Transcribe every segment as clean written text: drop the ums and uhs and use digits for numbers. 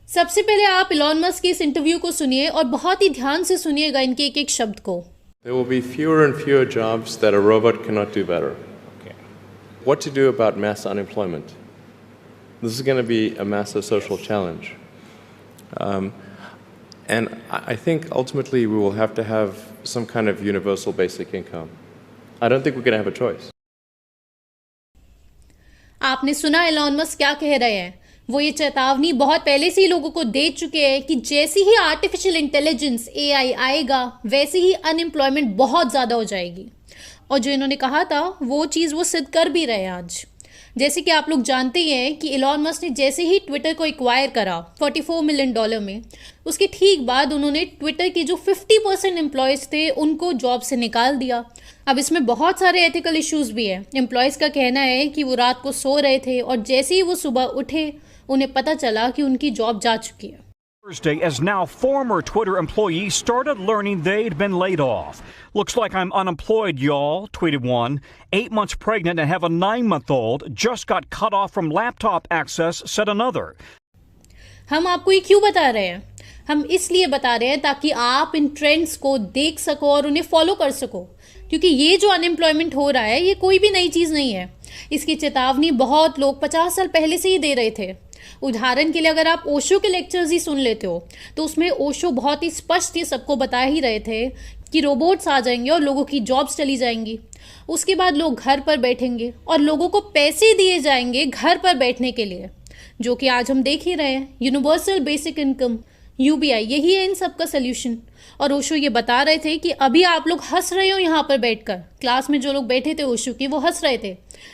सबसे पहले आप इलॉन मस्क के इस इंटरव्यू को सुनिए और बहुत ही ध्यान से सुनिएगा इनके एक एक शब्द को। There will be fewer and fewer jobs that a robot cannot do better. Okay. What to do about mass unemployment? This is going to be a massive social challenge. And I think ultimately we will have to have some kind of universal basic income. I don't think we're going to have a choice. आपने सुना Elon Musk क्या कह रहे हैं। वो ये चेतावनी बहुत पहले से ही लोगों को दे चुके हैं कि जैसे ही आर्टिफिशियल इंटेलिजेंस एआई आएगा वैसे ही अनएम्प्लॉयमेंट बहुत ज़्यादा हो जाएगी। और जो इन्होंने कहा था वो चीज़ वो सिद्ध कर भी रहे हैं आज। जैसे कि आप लोग जानते ही हैं कि इलॉन मस्क ने जैसे ही ट्विटर को एक्वायर करा $44 मिलियन में, उसके ठीक बाद उन्होंने ट्विटर के जो 50% एम्प्लॉयज़ थे उनको जॉब से निकाल दिया। अब इसमें बहुत सारे एथिकल इश्यूज़ भी हैं। एम्प्लॉयज़ का कहना है कि वो रात को सो रहे थे और जैसे ही वो सुबह उठे उन्हें पता चला कि उनकी जॉब जा चुकी है। Thursday, as now former Twitter employees started learning they'd been laid off. Looks like I'm unemployed, y'all, tweeted one. 8 months pregnant and have a 9-month-old. Just got cut off from laptop access, said another. हम आपको ये क्यों बता रहे हैं? हम इसलिए बता रहे हैं ताकि आप इन ट्रेंड्स को देख सको और उन्हें फॉलो कर सको। क्योंकि ये जो अनएम्प्लॉयमेंट हो रहा है ये कोई भी नई चीज़ नहीं है। इसकी चेतावनी बहुत लोग 50 साल पहले से ही दे रहे थे। उदाहरण के लिए अगर आप ओशो के लेक्चर्स ही सुन लेते हो तो उसमें ओशो बहुत ही स्पष्ट ये सबको बता ही रहे थे कि रोबोट्स आ जाएंगे और लोगों की जॉब्स चली जाएंगी। उसके बाद लोग घर पर बैठेंगे और लोगों को पैसे दिए जाएंगे घर पर बैठने के लिए, जो कि आज हम देख ही रहे हैं। यूनिवर्सल बेसिक इनकम यूबीआई यही है इन सब का सोल्यूशन। और ओशो ये बता रहे थे कि अभी आप लोग हंस रहे हो यहाँ पर बैठकर, क्लास में जो लोग बैठे थे ओशो की वो हंस रहे थे,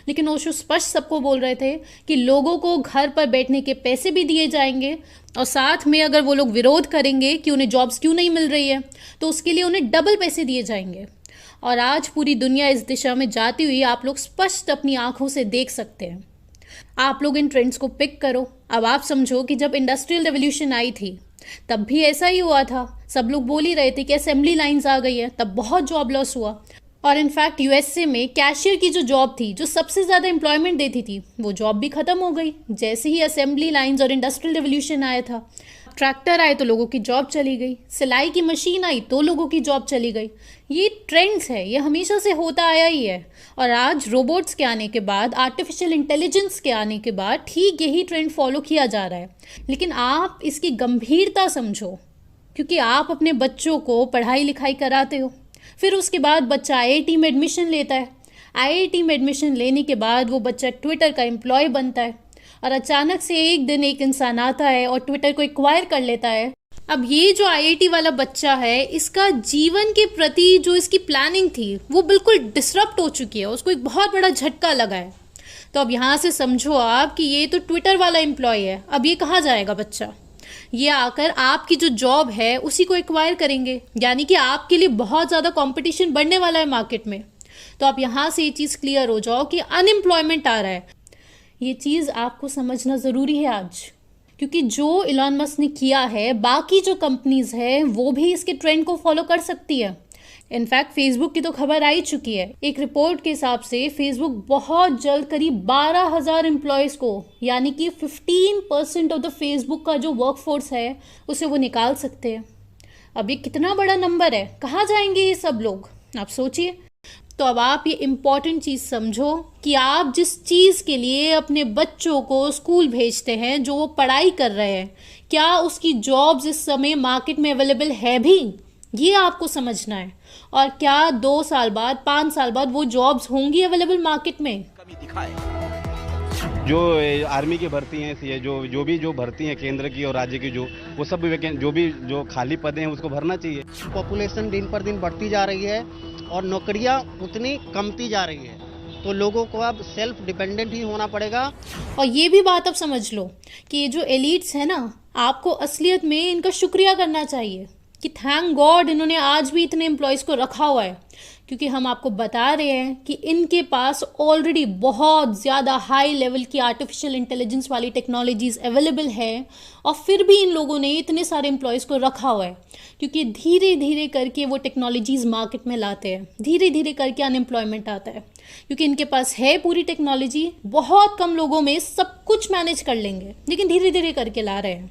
लेकिन ओशो स्पष्ट सबको बोल रहे थे कि लोगों को घर पर बैठने के पैसे भी दिए जाएंगे और साथ में अगर वो लोग विरोध करेंगे कि उन्हें जॉब्स क्यों नहीं मिल रही है तो उसके लिए उन्हें डबल पैसे दिए जाएंगे। और आज पूरी दुनिया इस दिशा में जाती हुई आप लोग स्पष्ट अपनी आंखों से देख सकते हैं। आप लोग इन ट्रेंड्स को पिक करो। अब आप समझो कि जब इंडस्ट्रियल रेवोल्यूशन आई थी तब भी ऐसा ही हुआ था। सब लोग बोल ही रहे थे कि असेंबली लाइंस आ गई है, तब बहुत जॉब लॉस हुआ। और इनफैक्ट यूएसए में कैशियर की जो जॉब थी जो सबसे ज़्यादा एम्प्लॉयमेंट देती थी वो जॉब भी ख़त्म हो गई जैसे ही असेंबली लाइंस और इंडस्ट्रियल रेवोल्यूशन आया था। ट्रैक्टर आए तो लोगों की जॉब चली गई, सिलाई की मशीन आई तो लोगों की जॉब चली गई। ये ट्रेंड्स है, ये हमेशा से होता आया ही है। और आज रोबोट्स के आने के बाद, आर्टिफिशियल इंटेलिजेंस के आने के बाद ठीक यही ट्रेंड फॉलो किया जा रहा है। लेकिन आप इसकी गंभीरता समझो, क्योंकि आप अपने बच्चों को पढ़ाई लिखाई कराते हो, फिर उसके बाद बच्चा आईआईटी में एडमिशन लेता है। आईआईटी में एडमिशन लेने के बाद वो बच्चा ट्विटर का एम्प्लॉय बनता है और अचानक से एक दिन एक इंसान आता है और ट्विटर को एक्वायर कर लेता है। अब ये जो आईआईटी वाला बच्चा है इसका जीवन के प्रति जो इसकी प्लानिंग थी वो बिल्कुल डिसरप्ट हो चुकी है, उसको एक बहुत बड़ा झटका लगा है। तो अब यहाँ से समझो आप कि ये तो ट्विटर वाला एम्प्लॉय है, अब ये कहाँ जाएगा बच्चा? ये आकर आपकी जो जॉब है उसी को एक्वायर करेंगे, यानी कि आपके लिए बहुत ज़्यादा कंपटीशन बढ़ने वाला है मार्केट में। तो आप यहाँ से ये चीज़ क्लियर हो जाओ कि अनएम्प्लॉयमेंट आ रहा है। ये चीज़ आपको समझना ज़रूरी है आज, क्योंकि जो इलॉन मस्क ने किया है बाकी जो कंपनीज है वो भी इसके ट्रेंड को फॉलो कर सकती है। इनफैक्ट फेसबुक की तो खबर आ ही चुकी है। एक रिपोर्ट के हिसाब से फेसबुक बहुत जल्द करीब 12,000 एम्प्लॉयज़ को, यानी कि 15% ऑफ द फेसबुक का जो वर्कफोर्स है उसे वो निकाल सकते हैं। अब ये कितना बड़ा नंबर है, कहाँ जाएंगे ये सब लोग, आप सोचिए। तो अब आप ये इम्पॉर्टेंट चीज़ समझो कि आप जिस चीज़ के लिए अपने बच्चों को स्कूल भेजते हैं, जो वो पढ़ाई कर रहे हैं, क्या उसकी जॉब्स इस समय मार्केट में अवेलेबल है भी, ये आपको समझना है। और क्या 2 साल बाद, 5 साल बाद वो जॉब्स होंगी अवेलेबल मार्केट में? कभी दिखाए जो आर्मी की भर्ती हैं, जो भर्ती हैं केंद्र की और राज्य की, वो सब जो खाली पदे हैं उसको भरना चाहिए। पॉपुलेशन दिन पर दिन बढ़ती जा रही है और नौकरियां उतनी कमती जा रही है, तो लोगों को अब सेल्फ डिपेंडेंट ही होना पड़ेगा। और ये भी बात अब समझ लो कि ये जो एलिट्स है ना, आपको असलियत में इनका शुक्रिया करना चाहिए कि थैंक गॉड इन्होंने आज भी इतने एम्प्लॉयज़ को रखा हुआ है, क्योंकि हम आपको बता रहे हैं कि इनके पास ऑलरेडी बहुत ज़्यादा हाई लेवल की आर्टिफिशियल इंटेलिजेंस वाली टेक्नोलॉजीज़ अवेलेबल है और फिर भी इन लोगों ने इतने सारे एम्प्लॉयज़ को रखा हुआ है, क्योंकि धीरे धीरे करके वो टेक्नोलॉजीज़ मार्केट में लाते हैं, धीरे धीरे करके अनएम्प्लॉयमेंट आता है, क्योंकि इनके पास है पूरी टेक्नोलॉजी। बहुत कम लोगों में सब कुछ मैनेज कर लेंगे, लेकिन धीरे धीरे करके ला रहे हैं।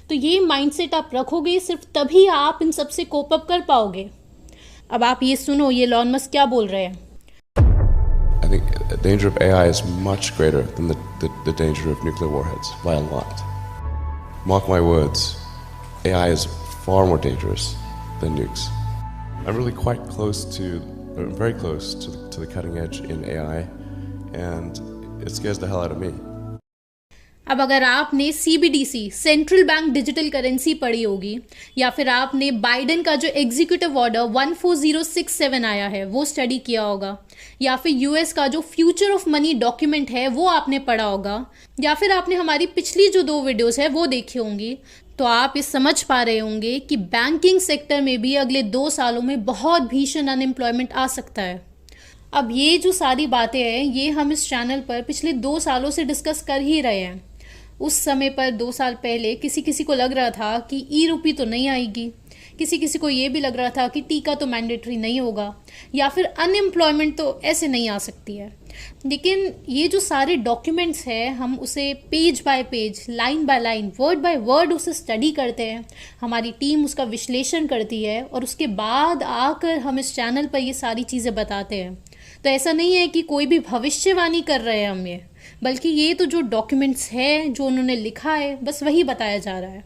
तो ये माइंडसेट आप रखोगे, सिर्फ तभी आप इन सब से कोप अप कर पाओगे। अब आप ये सुनो ये एलन मस्क क्या बोल रहे हैं। I think the danger of AI is much greater than the danger of nuclear warheads by a lot. Mark my words, AI is far more dangerous than nukes. I'm really quite close to, very close to the cutting edge in AI, and it scares the hell out of me. अब अगर आपने CBDC central bank digital currency पढ़ी होगी, या फिर आपने Biden का जो एग्जीक्यूटिव ऑर्डर 14067 आया है वो स्टडी किया होगा, या फिर यूएस का जो फ्यूचर ऑफ मनी डॉक्यूमेंट है वो आपने पढ़ा होगा, या फिर आपने हमारी पिछली जो 2 वीडियोस है वो देखी होंगी, तो आप ये समझ पा रहे होंगे कि बैंकिंग सेक्टर में भी अगले 2 सालों में बहुत भीषण अनएम्प्लॉयमेंट आ सकता है। अब ये जो सारी बातें हैं ये हम इस चैनल पर पिछले 2 सालों से डिस्कस कर ही रहे हैं। उस समय पर 2 साल पहले किसी को लग रहा था कि ई-रूपी तो नहीं आएगी, किसी को ये भी लग रहा था कि टीका तो मैंडेटरी नहीं होगा, या फिर अनएम्प्लॉयमेंट तो ऐसे नहीं आ सकती है। लेकिन ये जो सारे डॉक्यूमेंट्स हैं हम उसे page bye page, line by line, word by word उसे स्टडी करते हैं, हमारी टीम उसका विश्लेषण करती है और उसके बाद आकर हम इस चैनल पर ये सारी चीज़ें बताते हैं। तो ऐसा नहीं है कि कोई भी भविष्यवाणी कर रहे हैं हम ये, बल्कि ये तो जो डॉक्यूमेंट्स है जो उन्होंने लिखा है बस वही बताया जा रहा है।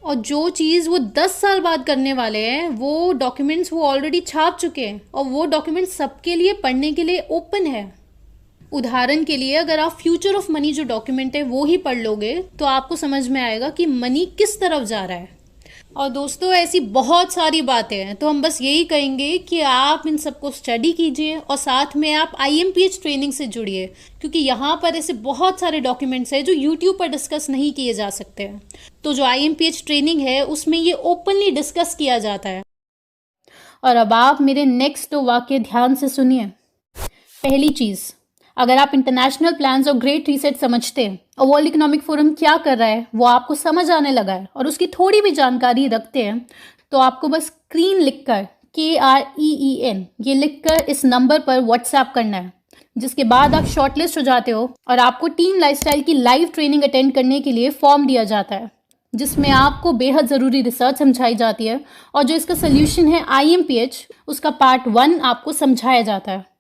और जो चीज़ वो 10 साल बाद करने वाले हैं वो डॉक्यूमेंट्स वो ऑलरेडी छाप चुके हैं, और वो डॉक्यूमेंट्स सबके लिए पढ़ने के लिए ओपन है। उदाहरण के लिए अगर आप फ्यूचर ऑफ मनी जो डॉक्यूमेंट है वो ही पढ़ लोगे तो आपको समझ में आएगा कि मनी किस तरफ जा रहा है। और दोस्तों ऐसी बहुत सारी बातें हैं, तो हम बस यही कहेंगे कि आप इन सबको स्टडी कीजिए और साथ में आप IMPH ट्रेनिंग से जुड़िए, क्योंकि यहाँ पर ऐसे बहुत सारे डॉक्यूमेंट्स हैं जो YouTube पर डिस्कस नहीं किए जा सकते हैं। तो जो IMPH ट्रेनिंग है उसमें ये ओपनली डिस्कस किया जाता है। और अब आप मेरे नेक्स्ट 2 वाक्य ध्यान से सुनिए। पहली चीज़, अगर आप इंटरनेशनल प्लान्स और ग्रेट रीसेट समझते हैं और वर्ल्ड इकोनॉमिक फोरम क्या कर रहा है वो आपको समझ आने लगा है और उसकी थोड़ी भी जानकारी रखते हैं, तो आपको बस स्क्रीन लिखकर KREEN ये लिखकर इस नंबर पर व्हाट्सएप करना है, जिसके बाद आप शॉर्टलिस्ट हो जाते हो और आपको टीम लाइफस्टाइल की लाइव ट्रेनिंग अटेंड करने के लिए फॉर्म दिया जाता है, जिसमें आपको बेहद ज़रूरी रिसर्च समझाई जाती है और जो इसका सोल्यूशन है IMPH उसका पार्ट 1 आपको समझाया जाता है।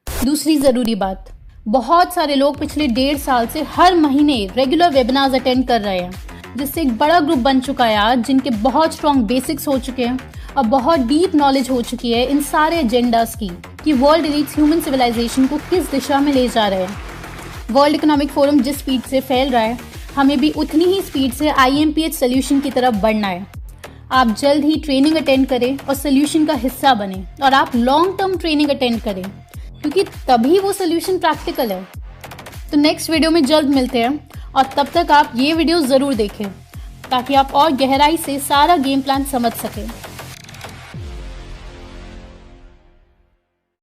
दूसरी ज़रूरी बात, बहुत सारे लोग पिछले 1.5 साल से हर महीने रेगुलर वेबिनार्स अटेंड कर रहे हैं, जिससे एक बड़ा ग्रुप बन चुका है आज, जिनके बहुत स्ट्रॉन्ग बेसिक्स हो चुके हैं और बहुत डीप नॉलेज हो चुकी है इन सारे एजेंडास की कि वर्ल्ड एलीट्स ह्यूमन सिविलाइजेशन को किस दिशा में ले जा रहे हैं। वर्ल्ड इकोनॉमिक फोरम जिस स्पीड से फैल रहा है हमें भी उतनी ही स्पीड से IMPH सोल्यूशन की तरफ बढ़ना है। आप जल्द ही ट्रेनिंग अटेंड करें और सोल्यूशन का हिस्सा बने, और आप लॉन्ग टर्म ट्रेनिंग अटेंड करें, क्योंकि तभी वो सोल्यूशन प्रैक्टिकल है। तो नेक्स्ट वीडियो में जल्द मिलते हैं, और तब तक आप ये वीडियो ज़रूर देखें ताकि आप और गहराई से सारा गेम प्लान समझ सकें।